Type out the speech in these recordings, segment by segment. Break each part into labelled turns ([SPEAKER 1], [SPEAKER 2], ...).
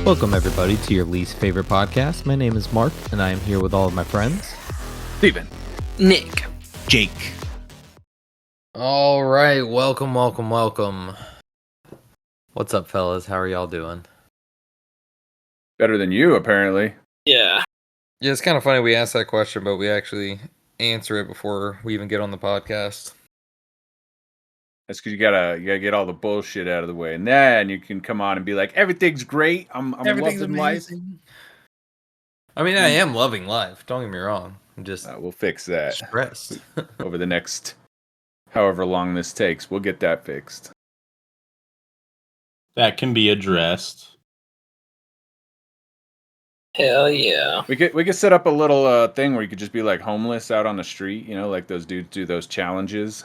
[SPEAKER 1] Welcome, everybody, to your least favorite podcast. My name is Mark, and I am here with all of my friends.
[SPEAKER 2] Steven.
[SPEAKER 3] Nick.
[SPEAKER 2] Jake.
[SPEAKER 1] All right, welcome. What's up, fellas? How are y'all doing?
[SPEAKER 2] Better than you, apparently.
[SPEAKER 3] Yeah.
[SPEAKER 1] Yeah, it's kind of funny we asked that question, but we actually answer it before we even get on the podcast.
[SPEAKER 2] That's because you gotta get all the bullshit out of the way, and then you can come on and be like, "Everything's great. I'm loving life."
[SPEAKER 1] I mean, I am loving life. Don't get me wrong. I'm just
[SPEAKER 2] We'll fix that
[SPEAKER 1] stressed.
[SPEAKER 2] over the next however long this takes. We'll get that fixed.
[SPEAKER 4] That can be addressed.
[SPEAKER 3] Hell yeah.
[SPEAKER 2] We could set up a little thing where you could just be like homeless out on the street. You know, like those dudes do those challenges.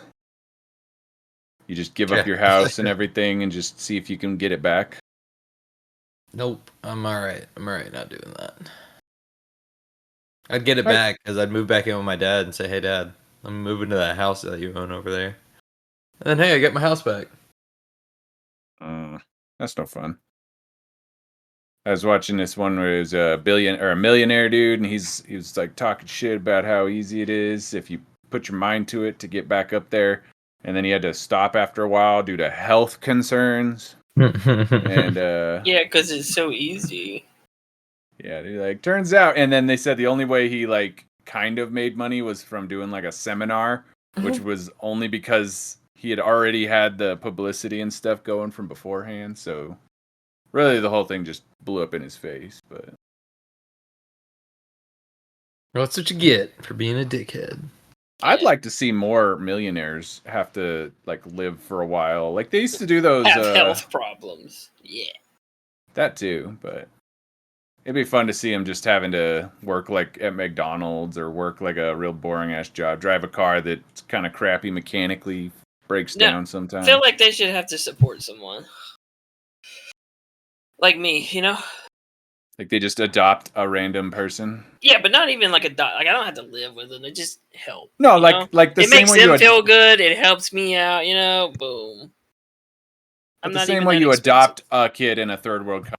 [SPEAKER 2] You just give up your house and everything, and just see if you can get it back.
[SPEAKER 1] Nope, I'm all right. Not doing that. I'd get it back because I'd move back in with my dad and say, "Hey, Dad, I'm moving to that house that you own over there." And then, hey, I get my house back.
[SPEAKER 2] That's no fun. I was watching this one where it was a millionaire dude, and he was like talking shit about how easy it is if you put your mind to it to get back up there, and then he had to stop after a while due to health concerns. And
[SPEAKER 3] yeah, because it's so easy.
[SPEAKER 2] Yeah, dude, like turns out, and then they said the only way he like kind of made money was from doing like a seminar, which was only because he had already had the publicity and stuff going from beforehand. So really, the whole thing just blew up in his face. But
[SPEAKER 1] Well, that's what you get for being a dickhead.
[SPEAKER 2] I'd like to see more millionaires have to like live for a while. Like they used to do those
[SPEAKER 3] Have health problems. Yeah.
[SPEAKER 2] That too, but it'd be fun to see him just having to work like at McDonald's or work like a real boring ass job, drive a car that's kind of crappy mechanically, breaks down sometimes.
[SPEAKER 3] I feel like they should have to support someone. Like me, you know?
[SPEAKER 2] Like they just adopt a random person.
[SPEAKER 3] Yeah, but not even like like I don't have to live with them. They just help.
[SPEAKER 2] No, like the
[SPEAKER 3] it
[SPEAKER 2] same
[SPEAKER 3] makes
[SPEAKER 2] way
[SPEAKER 3] them feel good. It helps me out. You know, boom.
[SPEAKER 2] I'm the same way you adopt a kid in a third world country.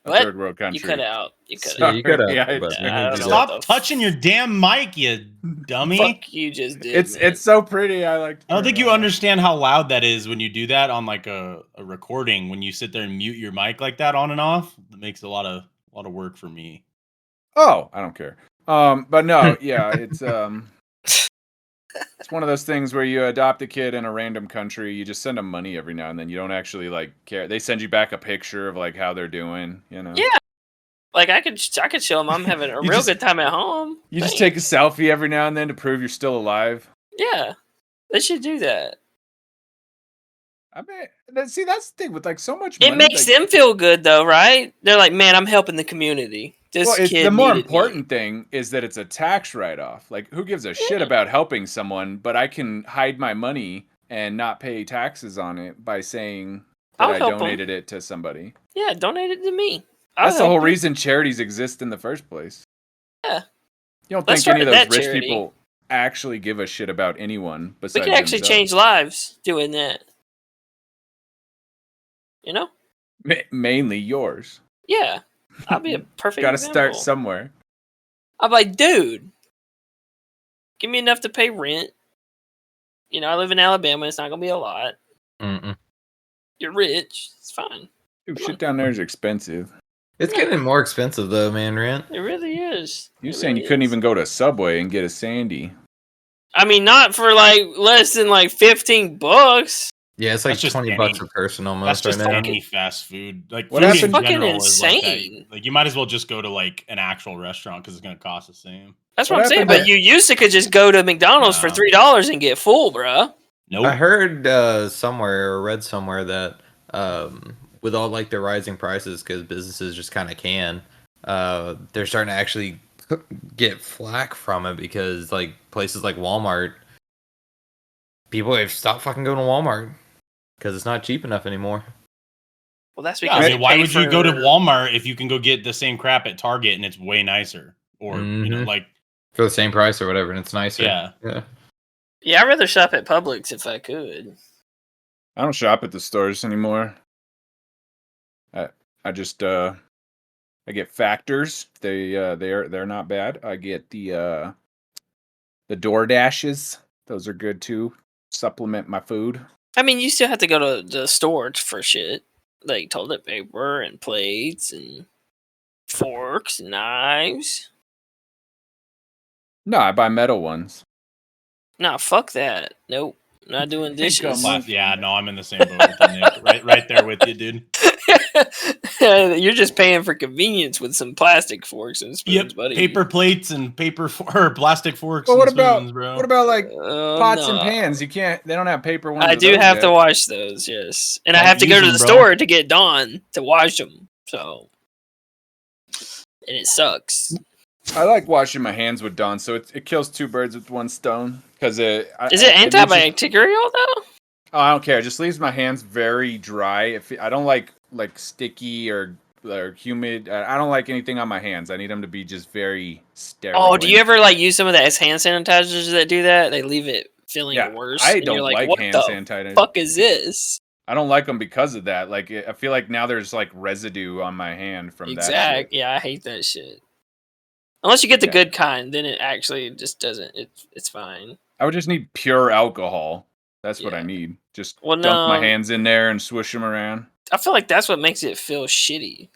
[SPEAKER 3] What?
[SPEAKER 2] Third world country.
[SPEAKER 3] You cut out. You cut
[SPEAKER 1] Yeah,
[SPEAKER 3] out.
[SPEAKER 1] you cut out.
[SPEAKER 2] Yeah,
[SPEAKER 4] Stop touching your damn mic, you dummy.
[SPEAKER 3] Fuck you just did.
[SPEAKER 2] It's so pretty. I
[SPEAKER 4] don't think you understand how loud that is when you do that on like a recording. When you sit there and mute your mic like that on and off, it makes a lot of work for me.
[SPEAKER 2] Oh, I don't care. But no, yeah, it's it's one of those things where you adopt a kid in a random country, you just send them money every now and then. You don't actually like care. They send you back a picture of like how they're doing, you know.
[SPEAKER 3] Yeah. Like I could show them I'm having a real good time at home.
[SPEAKER 2] You just take a selfie every now and then to prove you're still alive.
[SPEAKER 3] Yeah. They should do that.
[SPEAKER 2] I mean, see, that's the thing with like so much money.
[SPEAKER 3] It makes them feel good though, right? They're like, man, I'm helping the community.
[SPEAKER 2] The more important thing is that it's a tax write-off. Like, who gives a shit about helping someone, but I can hide my money and not pay taxes on it by saying that I donated it to somebody.
[SPEAKER 3] Yeah, donate it to me.
[SPEAKER 2] That's the whole reason charities exist in the first place.
[SPEAKER 3] Yeah.
[SPEAKER 2] You don't think any of those rich people actually give a shit about anyone besides
[SPEAKER 3] themselves. We can actually change lives doing that. You know?
[SPEAKER 2] Mainly yours.
[SPEAKER 3] Yeah. I'll be a perfect
[SPEAKER 2] Gotta
[SPEAKER 3] example.
[SPEAKER 2] start somewhere.
[SPEAKER 3] I'm like, dude, give me enough to pay rent. You know, I live in Alabama. It's not going to be a lot.
[SPEAKER 1] Mm-mm.
[SPEAKER 3] You're rich. It's fine.
[SPEAKER 2] Dude, shit down there is expensive.
[SPEAKER 1] It's getting more expensive, though, man, rent.
[SPEAKER 3] It really is.
[SPEAKER 2] You're saying you couldn't even go to Subway and get a Sandy.
[SPEAKER 3] I mean, not for like less than like $15.
[SPEAKER 1] Yeah, it's like $20 a person almost.
[SPEAKER 4] That's just
[SPEAKER 1] right now.
[SPEAKER 4] any fast food. Like
[SPEAKER 2] what
[SPEAKER 4] happened?
[SPEAKER 3] Fucking insane.
[SPEAKER 4] Like you might as well just go to like an actual restaurant because it's gonna cost the same.
[SPEAKER 3] That's what I'm saying. But you used to could just go to McDonald's for $3 and get full, bro.
[SPEAKER 4] Nope.
[SPEAKER 1] I heard somewhere or read somewhere that with all like the rising prices, because businesses just kind of can, they're starting to actually get flack from it because like places like Walmart, people have stopped fucking going to Walmart because it's not cheap enough anymore.
[SPEAKER 3] Well, that's because
[SPEAKER 4] why would you go to Walmart if you can go get the same crap at Target and it's way nicer, or you know, like
[SPEAKER 1] for the same price or whatever, and it's nicer.
[SPEAKER 4] Yeah.
[SPEAKER 3] Yeah, I'd rather shop at Publix if I could.
[SPEAKER 2] I don't shop at the stores anymore. I just I get Factors. They're not bad. I get the Door Dashes. Those are good too. Supplement my food.
[SPEAKER 3] I mean, you still have to go to the store for shit, like toilet paper and plates and forks and knives.
[SPEAKER 2] No, I buy metal ones.
[SPEAKER 3] Nah, fuck that. Nope, not doing dishes.
[SPEAKER 4] Yeah, no, I'm in the same boat with you, Nick. Right there with you, dude.
[SPEAKER 3] You're just paying for convenience with some plastic forks and spoons, buddy.
[SPEAKER 4] Paper plates and plastic forks
[SPEAKER 2] But
[SPEAKER 4] and
[SPEAKER 2] what
[SPEAKER 4] spoons,
[SPEAKER 2] about
[SPEAKER 4] bro.
[SPEAKER 2] what about like pots and
[SPEAKER 3] No.
[SPEAKER 2] pans? You can't. They don't have paper ones.
[SPEAKER 3] I
[SPEAKER 2] of
[SPEAKER 3] do
[SPEAKER 2] those
[SPEAKER 3] have
[SPEAKER 2] yet.
[SPEAKER 3] to wash those, yes, and I
[SPEAKER 4] Don't
[SPEAKER 3] have to go
[SPEAKER 4] use
[SPEAKER 3] to
[SPEAKER 4] them,
[SPEAKER 3] the
[SPEAKER 4] bro.
[SPEAKER 3] store to get Dawn to wash them. So, and it sucks.
[SPEAKER 2] I like washing my hands with Dawn, so it kills two birds with one stone. Because
[SPEAKER 3] Is it antibacterial though?
[SPEAKER 2] Oh, I don't care. It just leaves my hands very dry. If I don't like sticky or humid, I don't like anything on my hands. I need them to be just very sterile.
[SPEAKER 3] Oh, do you ever like use some of the hand sanitizers that do that? They leave it feeling worse.
[SPEAKER 2] I
[SPEAKER 3] and
[SPEAKER 2] don't
[SPEAKER 3] you're like,
[SPEAKER 2] like
[SPEAKER 3] what
[SPEAKER 2] hand
[SPEAKER 3] the
[SPEAKER 2] sanitizer.
[SPEAKER 3] fuck is this?
[SPEAKER 2] I don't like them because of that. Like, I feel like now there's like residue on my hand from that shit.
[SPEAKER 3] Yeah, I hate that shit. Unless you get the good kind, then it actually just doesn't. It's fine.
[SPEAKER 2] I would just need pure alcohol. That's what I need. Just dunk my hands in there and swish them around.
[SPEAKER 3] I feel like that's what makes it feel shitty.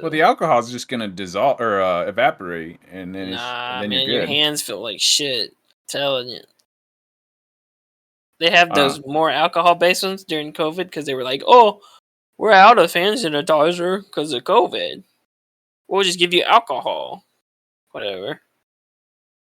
[SPEAKER 2] Well, the alcohol is just gonna dissolve or evaporate, and then then you're good.
[SPEAKER 3] Your hands feel like shit. I'm telling you. They have those more alcohol-based ones during COVID because they were like, "Oh, we're out of hand sanitizer because of COVID. We'll just give you alcohol, whatever."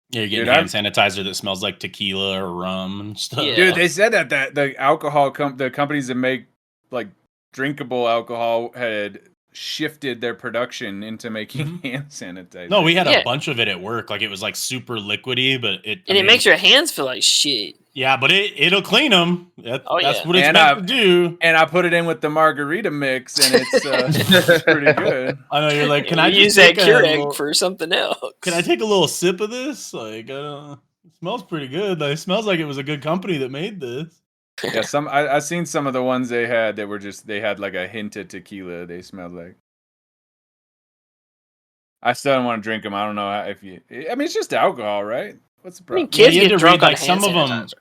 [SPEAKER 4] Yeah, you're getting hand sanitizer that smells like tequila or rum and stuff.
[SPEAKER 3] Yeah.
[SPEAKER 2] Dude, they said that the alcohol the companies that make like drinkable alcohol had shifted their production into making hand sanitizer.
[SPEAKER 4] No, we had a bunch of it at work. Like it was like super liquidy, but
[SPEAKER 3] it makes your hands feel like shit.
[SPEAKER 4] Yeah, but it'll clean them. That's what it's meant to do.
[SPEAKER 2] And I put it in with the margarita mix, and it's pretty good.
[SPEAKER 4] I know you're like, can I
[SPEAKER 3] use that Keurig for something else?
[SPEAKER 4] Can I take a little sip of this? Like, it smells pretty good. Like, it smells like it was a good company that made this.
[SPEAKER 2] Yeah, I've seen some of the ones they had that were just they had like a hint of tequila. They smelled like. I still don't want to drink them. I don't know if you. I mean, it's just alcohol, right? What's the problem?
[SPEAKER 3] Kids get drunk on hand sanitizer.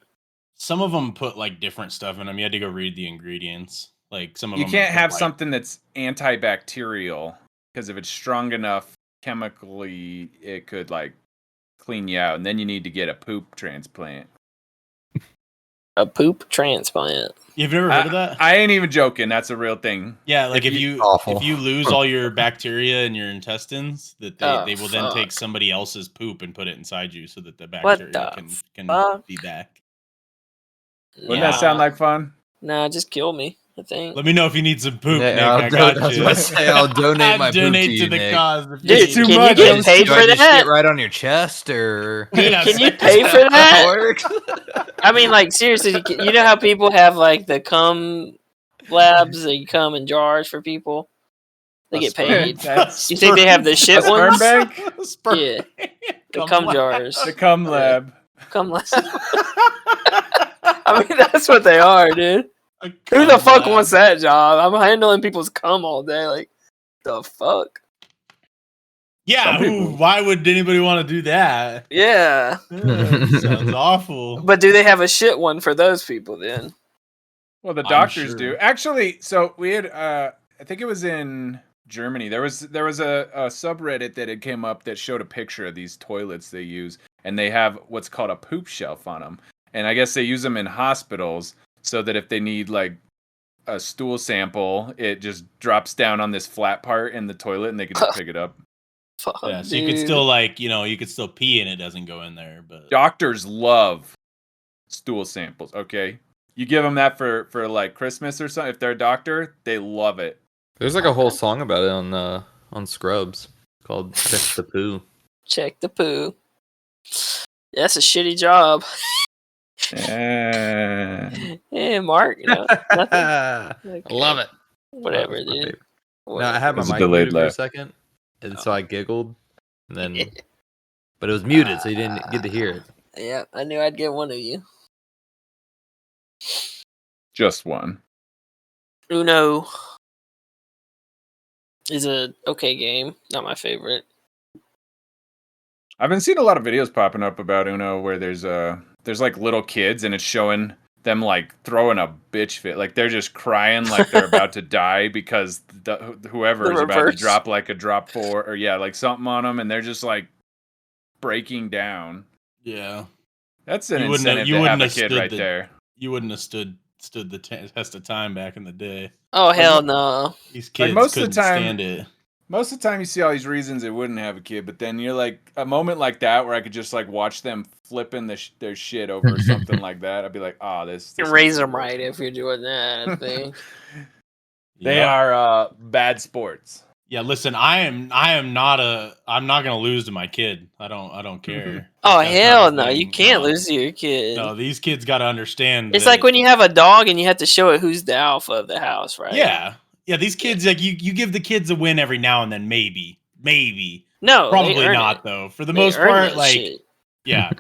[SPEAKER 4] Some of them put like different stuff in them. You had to go read the ingredients. Like some of them.
[SPEAKER 2] You can't have something that's antibacterial because if it's strong enough chemically, it could like clean you out, and then you need to get a poop transplant.
[SPEAKER 3] A poop transplant.
[SPEAKER 4] You've never heard of that?
[SPEAKER 2] I ain't even joking. That's a real thing.
[SPEAKER 4] Yeah, like if you lose all your bacteria in your intestines, that they will then take somebody else's poop and put it inside you, so that the bacteria can be back.
[SPEAKER 2] Wouldn't that sound like fun?
[SPEAKER 3] Nah, just kill me. I think.
[SPEAKER 4] Let me know if you need some poop, Nick.
[SPEAKER 1] I got you. I'll donate my poop to you,
[SPEAKER 4] the
[SPEAKER 1] Nick.
[SPEAKER 4] cause.
[SPEAKER 3] Dude, can you get paid for that?
[SPEAKER 1] Right on your chest, or
[SPEAKER 3] can you pay for that? I mean, like seriously, you know how people have like the cum labs? They come in jars for people. They get paid. You think they have the shit ones?
[SPEAKER 2] Sperm bank?
[SPEAKER 3] Yeah, the cum jars.
[SPEAKER 2] The cum lab.
[SPEAKER 3] Cum lab. I mean, that's what they are, dude. Who the fuck wants that job? I'm handling people's cum all day. Like, the fuck?
[SPEAKER 4] Yeah, why would anybody want to do that?
[SPEAKER 3] Yeah.
[SPEAKER 4] Sounds awful.
[SPEAKER 3] But do they have a shit one for those people then?
[SPEAKER 2] Well, the doctors do. Actually, so we had, I think it was in Germany. There was a subreddit that had came up that showed a picture of these toilets they use, and they have what's called a poop shelf on them. And I guess they use them in hospitals so that if they need like a stool sample, it just drops down on this flat part in the toilet and they can just pick it up.
[SPEAKER 3] Fuck,
[SPEAKER 4] yeah, so you could still you could still pee and it doesn't go in there. But
[SPEAKER 2] doctors love stool samples. Okay, you give them that for like Christmas or something. If they're a doctor, they love it.
[SPEAKER 1] There's like a whole song about it on Scrubs called "Check the Poo."
[SPEAKER 3] Check the poo. That's a shitty job. Yeah, Mark. Nothing.
[SPEAKER 1] Okay. I love it.
[SPEAKER 3] Whatever, dude.
[SPEAKER 1] No, I had my mic muted for a second, and so I giggled, and then, but it was muted, so you didn't get to hear it.
[SPEAKER 3] Yeah, I knew I'd get one of you.
[SPEAKER 2] Just one.
[SPEAKER 3] Uno is a okay game. Not my favorite.
[SPEAKER 2] I've been seeing a lot of videos popping up about Uno where there's like little kids and it's showing them like throwing a bitch fit, like they're just crying like they're about to die because whoever is about to drop like a drop 4 or like something on them, and they're just like breaking down.
[SPEAKER 4] Yeah,
[SPEAKER 2] that's an incentive to have a kid right there.
[SPEAKER 4] You wouldn't have stood the test of time back in the day.
[SPEAKER 3] Oh hell no!
[SPEAKER 4] These kids like couldn't stand it.
[SPEAKER 2] Most of the time you see all these reasons it wouldn't have a kid, but then you're like, a moment like that where I could just like watch them flipping their shit over something like that, I'd be like, oh, this
[SPEAKER 3] you raise them right if you're doing that, I think.
[SPEAKER 2] They are bad sports.
[SPEAKER 4] Yeah, listen, I'm not gonna lose to my kid. I don't care.
[SPEAKER 3] Oh hell no, you can't lose to your kid.
[SPEAKER 4] No, these kids gotta understand.
[SPEAKER 3] It's like when you have a dog and you have to show it who's the alpha of the house, right?
[SPEAKER 4] Yeah. Yeah, these kids, like you give the kids a win every now and then, maybe.
[SPEAKER 3] No,
[SPEAKER 4] probably not though. For the most part, like, shit. Yeah.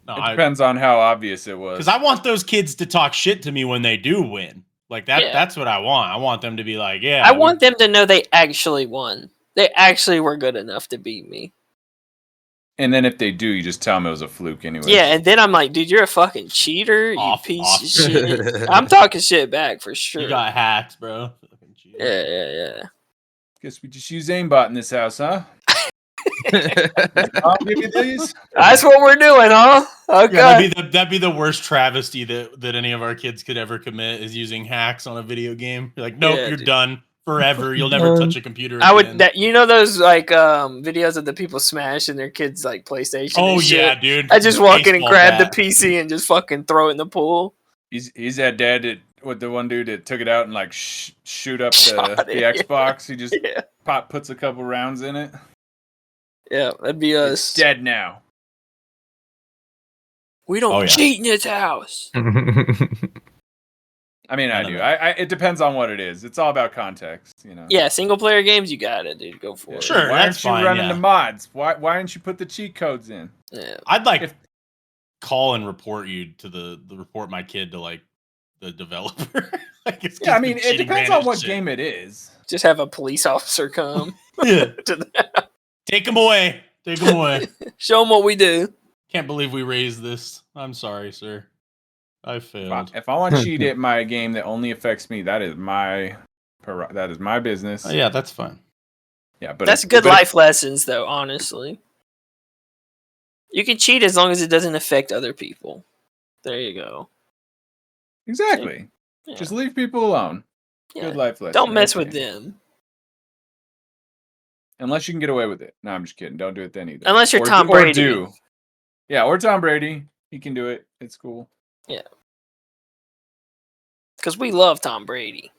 [SPEAKER 2] No, it depends on how obvious it was.
[SPEAKER 4] Because I want those kids to talk shit to me when they do win. Like that. Yeah. That's what I want. I want them to be like, yeah.
[SPEAKER 3] I want them to know they actually won. They actually were good enough to beat me.
[SPEAKER 2] And then if they do, you just tell them it was a fluke anyway.
[SPEAKER 3] Yeah, and then I'm like, dude, you're a fucking cheater, you piece of shit. I'm talking shit back for sure.
[SPEAKER 4] You got hacked, bro.
[SPEAKER 3] Yeah.
[SPEAKER 2] Guess we just use aimbot in this house, huh? I'll give you these.
[SPEAKER 3] That's what we're doing, huh? Okay.
[SPEAKER 4] Yeah, that'd be the worst travesty that any of our kids could ever commit, is using hacks on a video game. You're like, nope, you're done forever. You'll never touch a computer again.
[SPEAKER 3] I would. You know those like videos of the people smashing their kids like PlayStation.
[SPEAKER 4] Oh yeah, dude.
[SPEAKER 3] I just walk in and grab the PC and just fucking throw it in the pool.
[SPEAKER 2] He's that dad that with the one dude that took it out and like shoot up the Xbox. He just puts a couple rounds in it.
[SPEAKER 3] Yeah, that'd be us.
[SPEAKER 2] It's dead now.
[SPEAKER 3] We don't cheat in this house.
[SPEAKER 2] I mean, I do. It depends on what it is. It's all about context, you know.
[SPEAKER 3] Yeah, single player games, you got it, dude. Go for it.
[SPEAKER 4] Sure,
[SPEAKER 2] why aren't you running the mods? Why didn't you put the cheat codes in?
[SPEAKER 3] Yeah.
[SPEAKER 4] I'd like call and report you to the report my kid to like the developer. Like
[SPEAKER 2] yeah, I mean, it depends on what game it is.
[SPEAKER 3] Just have a police officer come.
[SPEAKER 4] Yeah. Take them away.
[SPEAKER 3] Show them what we do.
[SPEAKER 4] Can't believe we raised this. I'm sorry, sir. I failed.
[SPEAKER 2] If I want cheat at my game that only affects me, that is my business.
[SPEAKER 4] Oh, yeah, that's fine.
[SPEAKER 2] Yeah, but
[SPEAKER 3] that's good life lessons, though. Honestly, you can cheat as long as it doesn't affect other people. There you go.
[SPEAKER 2] Exactly. Yeah. Just leave people alone. Yeah. Good life lesson.
[SPEAKER 3] Don't mess with them.
[SPEAKER 2] Unless you can get away with it. No, I'm just kidding. Don't do it then either.
[SPEAKER 3] Unless you're Tom Brady.
[SPEAKER 2] Yeah, or Tom Brady. He can do it. It's cool.
[SPEAKER 3] Yeah. Because we love Tom Brady.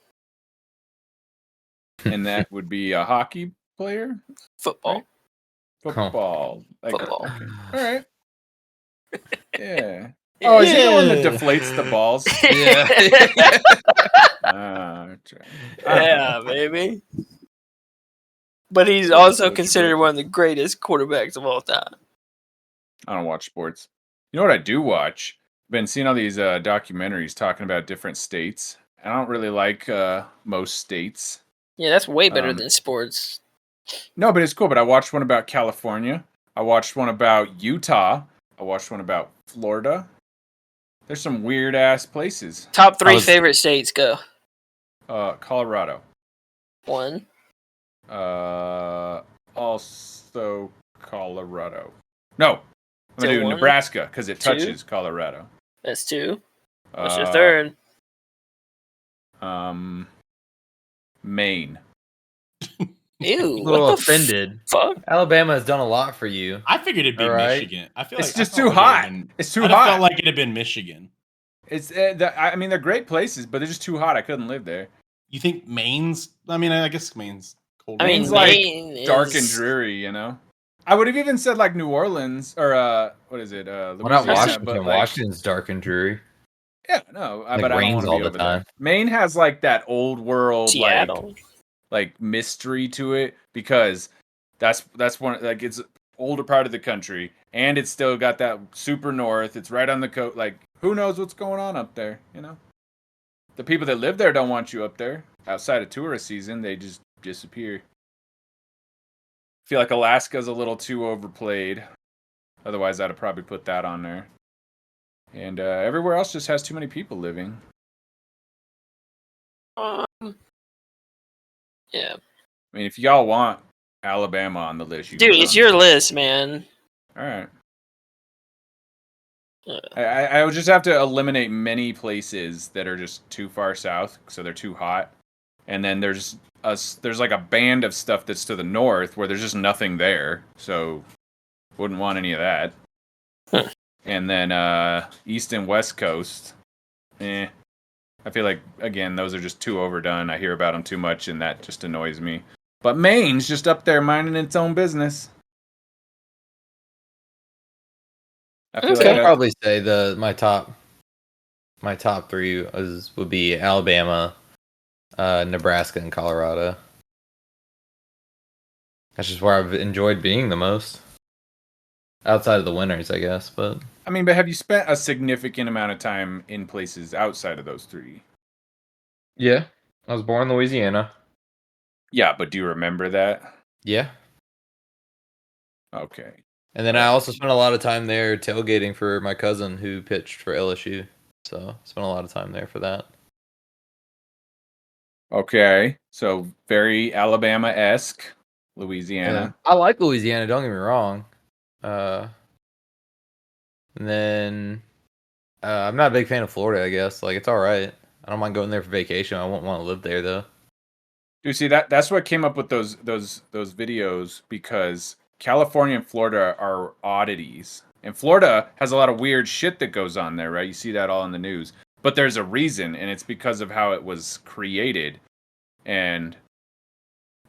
[SPEAKER 2] And that would be a hockey player?
[SPEAKER 3] Football.
[SPEAKER 2] Right? Football.
[SPEAKER 3] Like, football.
[SPEAKER 2] Okay. All right. Yeah. Oh, is he the one that deflates the balls?
[SPEAKER 3] Yeah, baby. But he's also considered one of the greatest quarterbacks of all time.
[SPEAKER 2] I don't watch sports. You know what I do watch? I've been seeing all these documentaries talking about different states. I don't really like most states.
[SPEAKER 3] Yeah, that's way better than sports.
[SPEAKER 2] No, but it's cool. But I watched one about California. I watched one about Utah. I watched one about Florida. There's some weird ass places.
[SPEAKER 3] Top 3 favorite states, go.
[SPEAKER 2] Colorado.
[SPEAKER 3] 1.
[SPEAKER 2] Also Colorado. No, I'm gonna do Nebraska because it touches Colorado.
[SPEAKER 3] That's 2. What's your 3rd?
[SPEAKER 2] Maine.
[SPEAKER 3] Ew,
[SPEAKER 1] a little offended.
[SPEAKER 3] Fuck.
[SPEAKER 1] Alabama has done a lot for you.
[SPEAKER 4] I figured it'd be Michigan. I feel
[SPEAKER 2] it's just too hot. It's too hot.
[SPEAKER 4] I felt like it'd have been Michigan.
[SPEAKER 2] It's. I mean, they're great places, but they're just too hot. I couldn't live there.
[SPEAKER 4] You think Maine's? I mean, I guess Maine's cold.
[SPEAKER 3] I mean,
[SPEAKER 2] Maine's like dark and dreary, you know. I would have even said like New Orleans or what is it?
[SPEAKER 1] Washington. But Washington's dark and dreary.
[SPEAKER 2] Yeah, no, but I don't want to be over there. Maine has like that old world like mystery to it because that's one like it's older part of the country and it's still got that super north. It's right on the coast. Like who knows what's going on up there, you know? the people that live there don't want you up there. Outside of tourist season, they just disappear. Feel like Alaska's a little too overplayed. Otherwise, I'd have probably put that on there. And everywhere else just has too many people living.
[SPEAKER 3] Yeah.
[SPEAKER 2] I mean, if y'all want Alabama on the list,
[SPEAKER 3] dude, it's your list, man.
[SPEAKER 2] All right. I would just have to eliminate many places that are just too far south, so they're too hot. And then there's like a band of stuff that's to the north where there's just nothing there, so wouldn't want any of that.
[SPEAKER 3] Huh.
[SPEAKER 2] And then east and west coast, I feel like, again, those are just too overdone. I hear about them too much, and that just annoys me. But Maine's just up there minding its own business.
[SPEAKER 1] I feel like I'd probably say my top three would be Alabama, Nebraska, and Colorado. That's just where I've enjoyed being the most. Outside of the winters, I guess, but...
[SPEAKER 2] I mean, but have you spent a significant amount of time in places outside of those three?
[SPEAKER 1] Yeah. I was born in Louisiana.
[SPEAKER 2] Yeah, but do you remember that?
[SPEAKER 1] Yeah.
[SPEAKER 2] Okay.
[SPEAKER 1] And then I also spent a lot of time there tailgating for my cousin who pitched for LSU. So spent a lot of time there for that.
[SPEAKER 2] Okay. So very Alabama-esque, Louisiana.
[SPEAKER 1] Yeah. I like Louisiana, don't get me wrong. And then I'm not a big fan of Florida, I guess. Like, it's all right. I don't mind going there for vacation. I won't want to live there, though.
[SPEAKER 2] You see, that's what came up with those videos, because California and Florida are oddities. And Florida has a lot of weird shit that goes on there, right? You see that all in the news. But there's a reason, and it's because of how it was created. And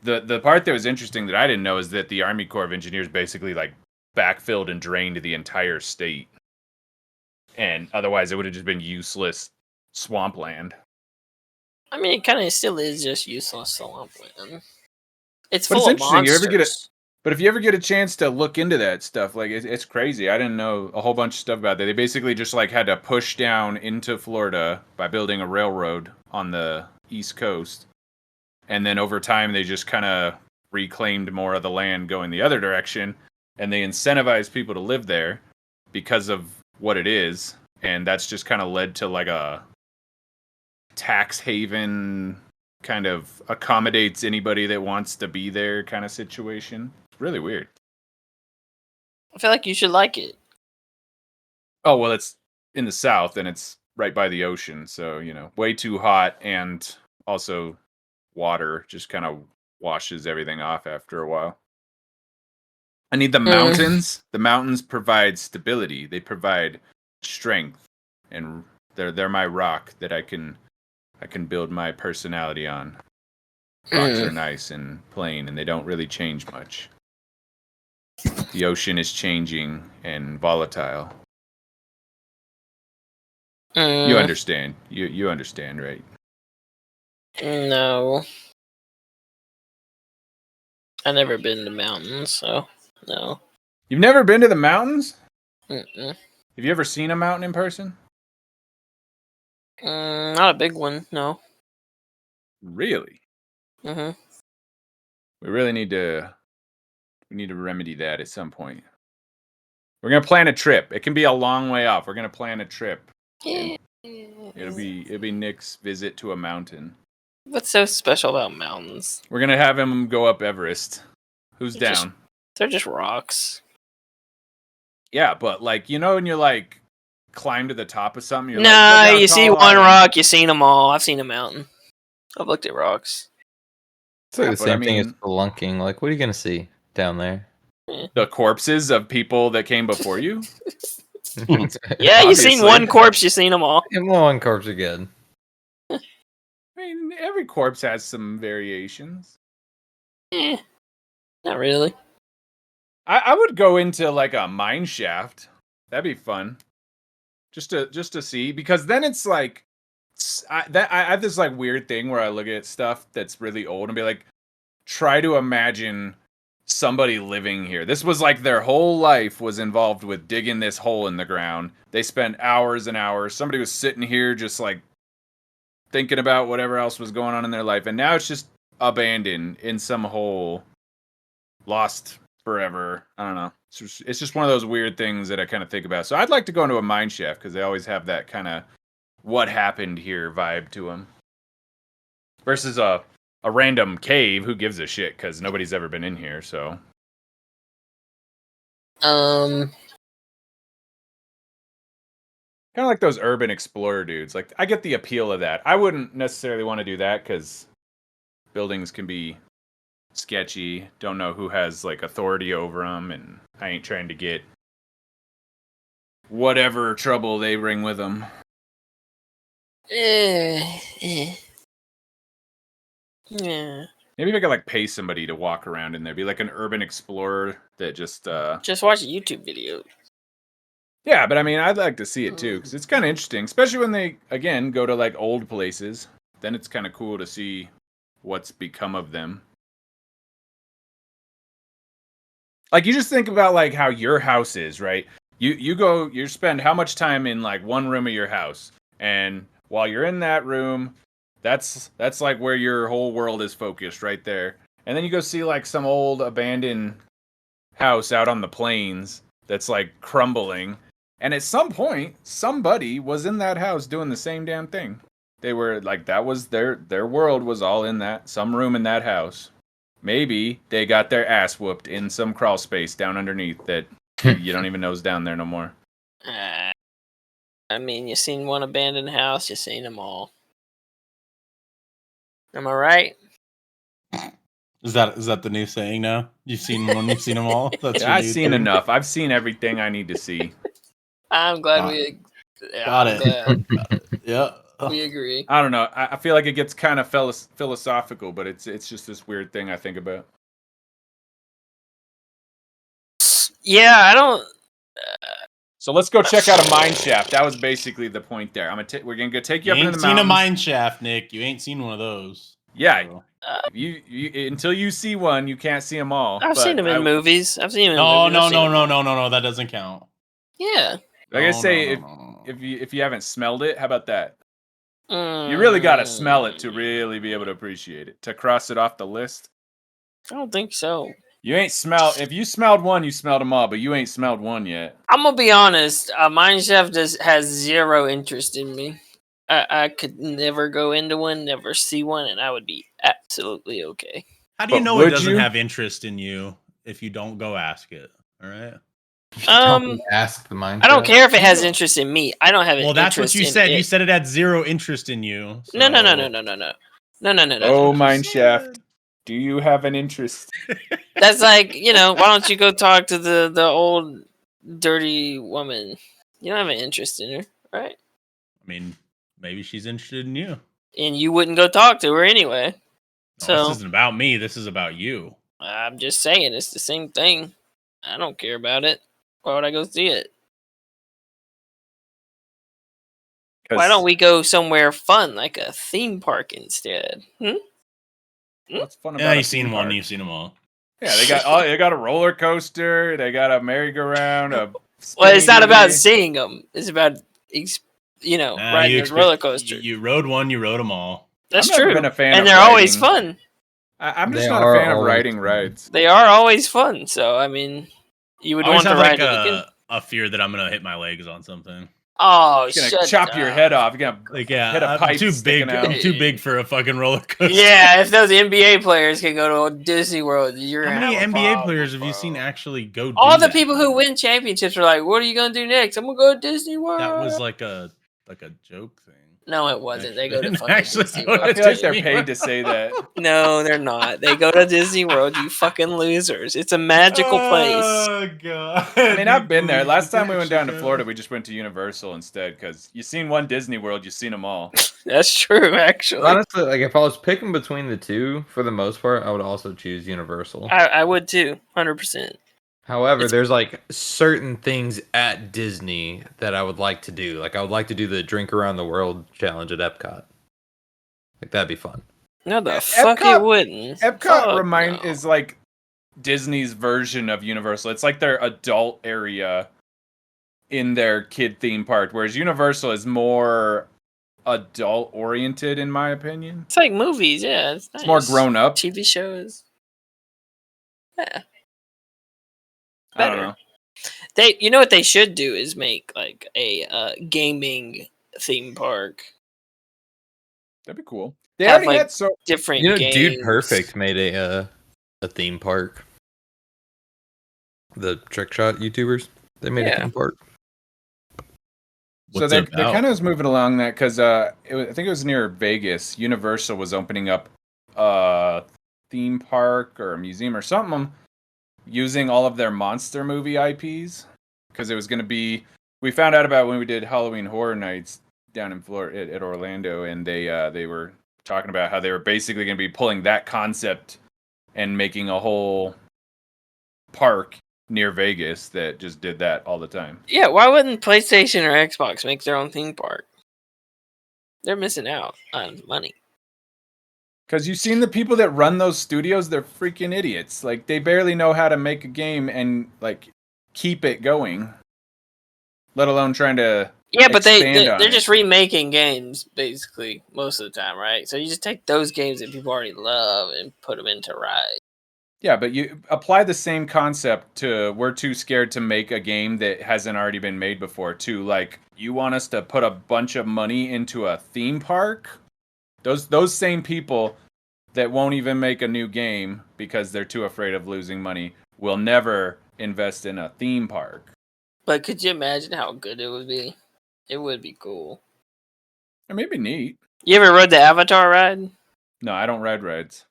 [SPEAKER 2] the part that was interesting that I didn't know is that the Army Corps of Engineers basically like backfilled and drained the entire state. And otherwise it would have just been useless swampland.
[SPEAKER 3] I mean, it kind of still is just useless swampland. It's
[SPEAKER 2] But
[SPEAKER 3] full
[SPEAKER 2] it's
[SPEAKER 3] of
[SPEAKER 2] interesting.
[SPEAKER 3] monsters.
[SPEAKER 2] But if you ever get a chance to look into that stuff, like it's crazy. I didn't know a whole bunch of stuff about that. They basically just like had to push down into Florida by building a railroad on the East Coast. And then over time, they just kind of reclaimed more of the land going the other direction. And they incentivized people to live there because of what it is. And that's just kind of led to like a tax haven, kind of accommodates anybody that wants to be there kind of situation. It's really weird.
[SPEAKER 3] I feel like you should like it.
[SPEAKER 2] Oh, well, it's in the South and it's right by the ocean. So, way too hot, and also water just kind of washes everything off after a while. I need the mountains. The mountains provide stability. They provide strength, and they're my rock that I can build my personality on. Rocks are nice and plain, and they don't really change much. The ocean is changing and volatile. You understand. You understand, right?
[SPEAKER 3] No. I've never been to mountains, so no.
[SPEAKER 2] You've never been to the mountains?
[SPEAKER 3] Mm-mm.
[SPEAKER 2] Have you ever seen a mountain in person?
[SPEAKER 3] Not a big one, no.
[SPEAKER 2] Really?
[SPEAKER 3] Mm-hmm.
[SPEAKER 2] We really need to remedy that at some point. We're gonna plan a trip. It can be a long way off. We're gonna plan a trip. It'll be Nick's visit to a mountain.
[SPEAKER 3] What's so special about mountains?
[SPEAKER 2] We're gonna have him go up Everest. Who's down?
[SPEAKER 3] They're just rocks.
[SPEAKER 2] Yeah, but like, when you like climb to the top of something, you're
[SPEAKER 3] you see one rock, you've seen them all. I've seen a mountain. I've looked at rocks.
[SPEAKER 1] It's like the same thing as spelunking. Like, what are you gonna see down there?
[SPEAKER 2] The corpses of people that came before you?
[SPEAKER 3] Yeah, you've seen one corpse, you've seen them all.
[SPEAKER 1] One corpse again.
[SPEAKER 2] I mean, every corpse has some variations.
[SPEAKER 3] Not really.
[SPEAKER 2] I would go into like a mine shaft. That'd be fun. Just to see, because then it's like I have this like weird thing where I look at stuff that's really old and be like, try to imagine somebody living here. This was like their whole life was involved with digging this hole in the ground. They spent hours and hours. Somebody was sitting here just like thinking about whatever else was going on in their life, and now it's just abandoned in some hole, lost forever. I don't know. It's just one of those weird things that I kind of think about. So I'd like to go into a mine shaft because they always have that kind of what happened here vibe to them. Versus a random cave, who gives a shit? Because nobody's ever been in here, so. Kind of like those urban explorer dudes. Like, I get the appeal of that. I wouldn't necessarily want to do that because buildings can be sketchy. Don't know who has like authority over them, and I ain't trying to get whatever trouble they bring with them.
[SPEAKER 3] Yeah.
[SPEAKER 2] Maybe if I could like pay somebody to walk around in there, be like an urban explorer that just
[SPEAKER 3] watch a YouTube video.
[SPEAKER 2] Yeah, but I mean, I'd like to see it too because it's kind of interesting, especially when they again go to like old places. Then it's kind of cool to see what's become of them. Like you just think about like how your house is, right? You spend how much time in like one room of your house, and while you're in that room, that's like where your whole world is focused right there. And then you go see like some old abandoned house out on the plains that's like crumbling. And at some point, somebody was in that house doing the same damn thing. They were like, that was their world was all in that some room in that house. Maybe they got their ass whooped in some crawl space down underneath that you don't even know is down there no more.
[SPEAKER 3] I mean, you seen one abandoned house, you seen them all. Am I right?
[SPEAKER 4] Is that the new saying now? You've seen one, you've seen them all. That's
[SPEAKER 2] I've seen enough. I've seen everything I need to see.
[SPEAKER 3] I'm glad we
[SPEAKER 4] got it. Yeah,
[SPEAKER 3] we agree.
[SPEAKER 2] I don't know. I feel like it gets kind of philosophical, but it's just this weird thing I think about.
[SPEAKER 3] Yeah, I don't.
[SPEAKER 2] So let's go check out a mine shaft. That was basically the point there. We're gonna go take you up into the mountains.
[SPEAKER 4] You ain't seen a mine shaft, Nick. You ain't seen one of those.
[SPEAKER 2] Yeah. So. You until you see one, you can't see them all.
[SPEAKER 3] I've seen them in movies. I've seen them in
[SPEAKER 4] movies.
[SPEAKER 3] No.
[SPEAKER 4] That doesn't count.
[SPEAKER 3] Yeah.
[SPEAKER 2] Like I say, if you haven't smelled it, how about that? You really got to smell it to really be able to appreciate it. To cross it off the list.
[SPEAKER 3] I don't think so.
[SPEAKER 2] You ain't smelled. If you smelled one, you smelled them all, but you ain't smelled one yet.
[SPEAKER 3] I'm gonna be honest. Mine shaft has zero interest in me. I could never go into one, never see one, and I would be absolutely okay.
[SPEAKER 4] How do you know it doesn't have interest in you if you don't go ask it? All right.
[SPEAKER 1] Ask the mine.
[SPEAKER 3] I don't care if it has interest in me. I don't have an interest.
[SPEAKER 4] Well, that's what you said. You said it had zero interest in you. So.
[SPEAKER 3] No.
[SPEAKER 2] Oh, mine shaft. Do you have an interest?
[SPEAKER 3] That's like, why don't you go talk to the old dirty woman? You don't have an interest in her, right?
[SPEAKER 4] I mean, maybe she's interested in you.
[SPEAKER 3] And you wouldn't go talk to her anyway.
[SPEAKER 4] No, so this isn't about me. This is about you.
[SPEAKER 3] I'm just saying, it's the same thing. I don't care about it. Why would I go see it? Why don't we go somewhere fun, like a theme park instead?
[SPEAKER 2] What's fun about
[SPEAKER 4] you've seen one. You've seen them all.
[SPEAKER 2] Yeah, they got a roller coaster. They got a merry-go-round.
[SPEAKER 3] Well, it's not about seeing them. It's about riding a roller coaster.
[SPEAKER 4] You rode one. You rode them all.
[SPEAKER 3] That's true. And they're always fun.
[SPEAKER 2] I'm just not a fan of riding rides.
[SPEAKER 3] They are always fun. So I mean, you would want to ride
[SPEAKER 4] a fear that I'm gonna hit my legs on something.
[SPEAKER 3] Oh,
[SPEAKER 2] you're gonna chop your head off. You're gonna hit a pipe.
[SPEAKER 4] I'm too big for a fucking roller coaster.
[SPEAKER 3] Yeah, if those NBA players can go to Disney World, you're
[SPEAKER 4] how many NBA players have you seen actually go?
[SPEAKER 3] All the people who win championships are like, "What are you gonna do next? I'm gonna go to Disney World."
[SPEAKER 4] That was like a joke thing.
[SPEAKER 3] No, it wasn't. They go to fucking Disney World.
[SPEAKER 2] I feel like they're paid to say that.
[SPEAKER 3] No, they're not. They go to Disney World, you fucking losers. It's a magical place.
[SPEAKER 4] Oh, God.
[SPEAKER 2] I mean, I've been there. Last time we went down to Florida, we just went to Universal instead, because you've seen one Disney World, you've seen them all.
[SPEAKER 3] That's true, actually.
[SPEAKER 1] Honestly, like if I was picking between the two, for the most part, I would also choose Universal.
[SPEAKER 3] I would too, 100%.
[SPEAKER 1] However, there's like certain things at Disney that I would like to do. Like I would like to do the Drink Around the World challenge at Epcot. Like that'd be fun.
[SPEAKER 3] No, the fuck it wouldn't.
[SPEAKER 2] Epcot is like Disney's version of Universal. It's like their adult area in their kid theme park, whereas Universal is more adult oriented, in my opinion.
[SPEAKER 3] It's like movies, yeah. It's nice.
[SPEAKER 2] It's more grown up.
[SPEAKER 3] TV shows. Yeah.
[SPEAKER 2] I don't know.
[SPEAKER 3] You know what they should do is make like a gaming theme park.
[SPEAKER 2] That'd be cool. They already had
[SPEAKER 3] different. Games.
[SPEAKER 1] Dude Perfect made a theme park. The trick shot YouTubers, they made a theme park.
[SPEAKER 2] So they kind of was moving along that because I think it was near Vegas. Universal was opening up a theme park or a museum or something using all of their monster movie IPs because it was going to be. We found out about when we did Halloween Horror Nights down in Florida at Orlando, and they were talking about how they were basically going to be pulling that concept and making a whole park near Vegas that just did that all the time.
[SPEAKER 3] Yeah, why wouldn't PlayStation or Xbox make their own theme park? They're missing out on money.
[SPEAKER 2] Because you've seen the people that run those studios, they're freaking idiots. Like, they barely know how to make a game and, like, keep it going. Let alone trying to
[SPEAKER 3] but they're just remaking games, basically, most of the time, right? So you just take those games that people already love and put them into Rise.
[SPEAKER 2] Yeah, but you apply the same concept to we're too scared to make a game that hasn't already been made before, too. Like, you want us to put a bunch of money into a theme park? Those same people that won't even make a new game because they're too afraid of losing money will never invest in a theme park.
[SPEAKER 3] But could you imagine how good it would be? It would be cool.
[SPEAKER 2] It may be neat.
[SPEAKER 3] You ever rode the Avatar ride?
[SPEAKER 2] No, I don't ride rides.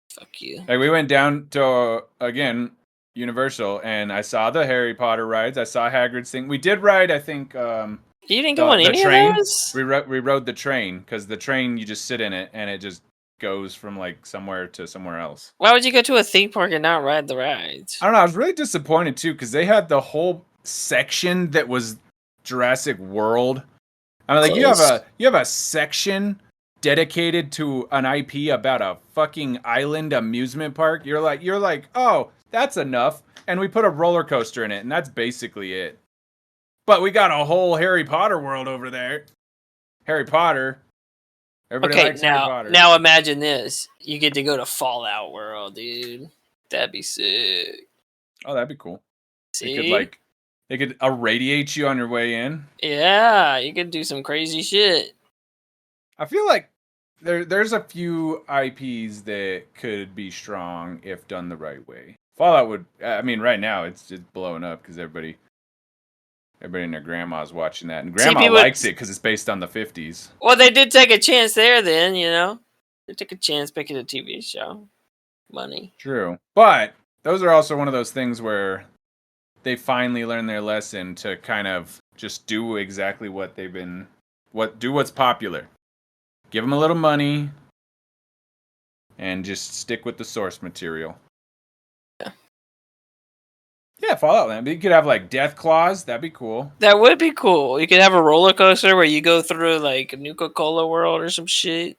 [SPEAKER 3] Fuck you.
[SPEAKER 2] Like, we went down to, again, Universal, and I saw the Harry Potter rides. I saw Hagrid's thing. We did ride, I think...
[SPEAKER 3] you didn't go on any
[SPEAKER 2] train.
[SPEAKER 3] Of those?
[SPEAKER 2] We rode the train, because the train, you just sit in it, and it just goes from, like, somewhere to somewhere else.
[SPEAKER 3] Why would you go to a theme park and not ride the rides?
[SPEAKER 2] I don't know. I was really disappointed, too, because they had the whole section that was Jurassic World. I mean, like, you have a section dedicated to an IP about a fucking island amusement park. You're like, oh, that's enough. And we put a roller coaster in it, and that's basically it. But we got a whole Harry Potter world over there. Harry Potter. Everybody likes Harry Potter.
[SPEAKER 3] Now imagine this. You get to go to Fallout World, dude. That'd be sick.
[SPEAKER 2] Oh, that'd be cool.
[SPEAKER 3] See?
[SPEAKER 2] They could irradiate you on your way in.
[SPEAKER 3] Yeah, you could do some crazy shit.
[SPEAKER 2] I feel like there's a few IPs that could be strong if done the right way. Fallout would. I mean, right now it's just blowing up because everybody and their grandma's watching that, and grandma likes it because it's based on the 50s.
[SPEAKER 3] Well, they did take a chance there. Then they took a chance picking a TV show. Money.
[SPEAKER 2] True, but those are also one of those things where they finally learn their lesson to kind of just do exactly what they've been. Do what's popular. Give them a little money, and just stick with the source material. Yeah, Fallout Land. You could have, like, Death Claws. That'd be cool.
[SPEAKER 3] That would be cool. You could have a roller coaster where you go through, like, Nuka-Cola World or some shit.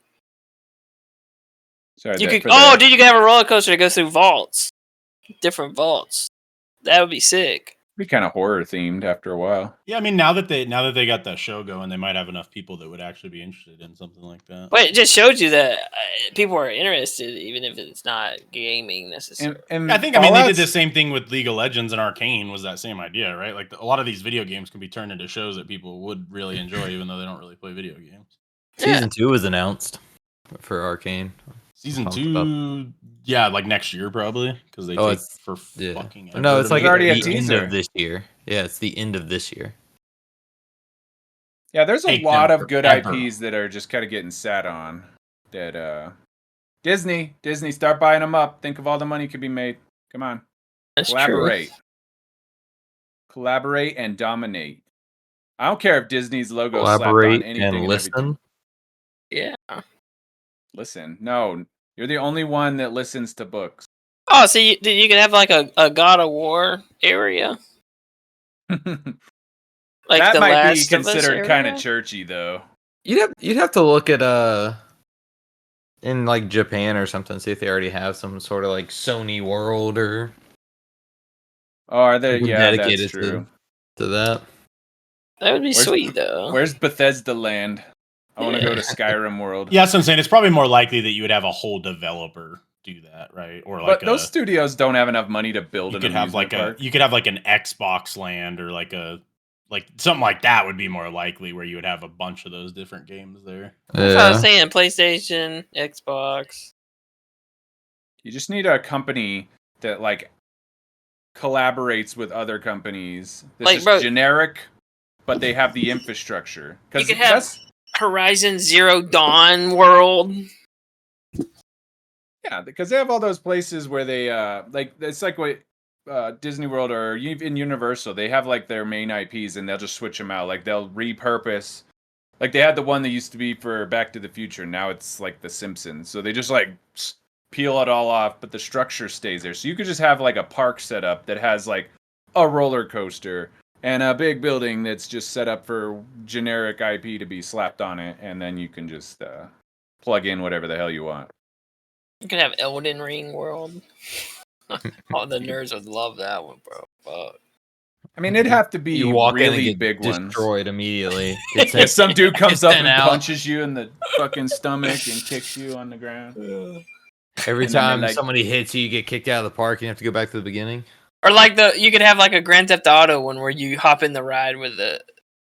[SPEAKER 2] Sorry,
[SPEAKER 3] you could have a roller coaster that goes through vaults. Different vaults. That would be sick.
[SPEAKER 2] Be kind of horror themed after a while.
[SPEAKER 4] Yeah, I mean, now that they got that show going, they might have enough people that would actually be interested in something like that.
[SPEAKER 3] But it just showed you that people are interested, even if it's not gaming necessarily.
[SPEAKER 4] And I think they did the same thing with League of Legends and Arcane. Was that same idea, right? Like, a lot of these video games can be turned into shows that people would really enjoy, even though they don't really play video games.
[SPEAKER 1] Season 2 was announced for Arcane.
[SPEAKER 4] Season 2, like next year probably, because they take for fucking.
[SPEAKER 1] No, it's like
[SPEAKER 2] already
[SPEAKER 1] the end of this year. Yeah, it's the end of this year.
[SPEAKER 2] Yeah, there's a lot of good IPs that are just kind of getting sat on. That Disney, start buying them up. Think of all the money could be made. Come on,
[SPEAKER 3] that's
[SPEAKER 2] collaborate,
[SPEAKER 3] true.
[SPEAKER 2] Collaborate and dominate. I don't care if Disney's logo slapped on anything
[SPEAKER 1] and listen.
[SPEAKER 3] Yeah.
[SPEAKER 2] Listen, no, you're the only one that listens to books.
[SPEAKER 3] Oh, so you can have like a God of War area. Like
[SPEAKER 2] that
[SPEAKER 3] the
[SPEAKER 2] might
[SPEAKER 3] Last
[SPEAKER 2] be considered kind of churchy, though.
[SPEAKER 1] You'd have to look at in like Japan or something, see if they already have some sort of like Sony World or.
[SPEAKER 2] Oh, are they? Yeah,
[SPEAKER 1] dedicated
[SPEAKER 2] that's true.
[SPEAKER 1] To that.
[SPEAKER 3] That would be sweet, though.
[SPEAKER 2] Where's Bethesda Land? I want to go to Skyrim World.
[SPEAKER 4] Yeah, that's what I'm saying. It's probably more likely that you would have a whole developer do that, right? Or like,
[SPEAKER 2] but those studios don't have enough money to build an amusement park.
[SPEAKER 4] You could have like an Xbox Land or like something like that would be more likely where you would have a bunch of those different games there.
[SPEAKER 3] That's what I was saying. PlayStation, Xbox.
[SPEAKER 2] You just need a company that like collaborates with other companies. That's just generic, but they have the infrastructure.
[SPEAKER 3] You could have Horizon Zero Dawn World.
[SPEAKER 2] Yeah, because they have all those places where they like it's like what Disney World or even Universal, they have like their main IPs and they'll just switch them out. Like they'll repurpose. Like they had the one that used to be for Back to the Future. Now it's like The Simpsons. So they just like peel it all off, but the structure stays there. So you could just have like a park set up that has like a roller coaster and a big building that's just set up for generic IP to be slapped on it, and then you can just plug in whatever the hell you want.
[SPEAKER 3] You could have Elden Ring World. All the nerds would love that one, bro. Fuck.
[SPEAKER 2] I mean, it'd have to be
[SPEAKER 1] you walk
[SPEAKER 2] really
[SPEAKER 1] in and get
[SPEAKER 2] big ones.
[SPEAKER 1] Destroyed immediately.
[SPEAKER 2] If some dude comes up and punches you in the fucking stomach and kicks you on the ground.
[SPEAKER 1] Every time somebody hits you, you get kicked out of the park and you have to go back to the beginning.
[SPEAKER 3] Or like you could have like a Grand Theft Auto one where you hop in the ride with the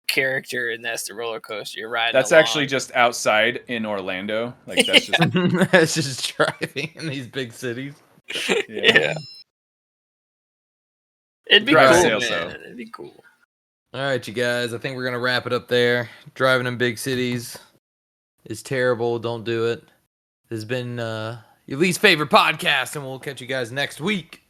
[SPEAKER 3] character and that's the roller coaster you're riding.
[SPEAKER 2] That's actually just outside in Orlando. Like that's just
[SPEAKER 1] that's just driving in these big cities.
[SPEAKER 3] Yeah. It'd be cool, man. It'd be cool.
[SPEAKER 1] All right, you guys. I think we're gonna wrap it up there. Driving in big cities is terrible. Don't do it. This has been your least favorite podcast, and we'll catch you guys next week.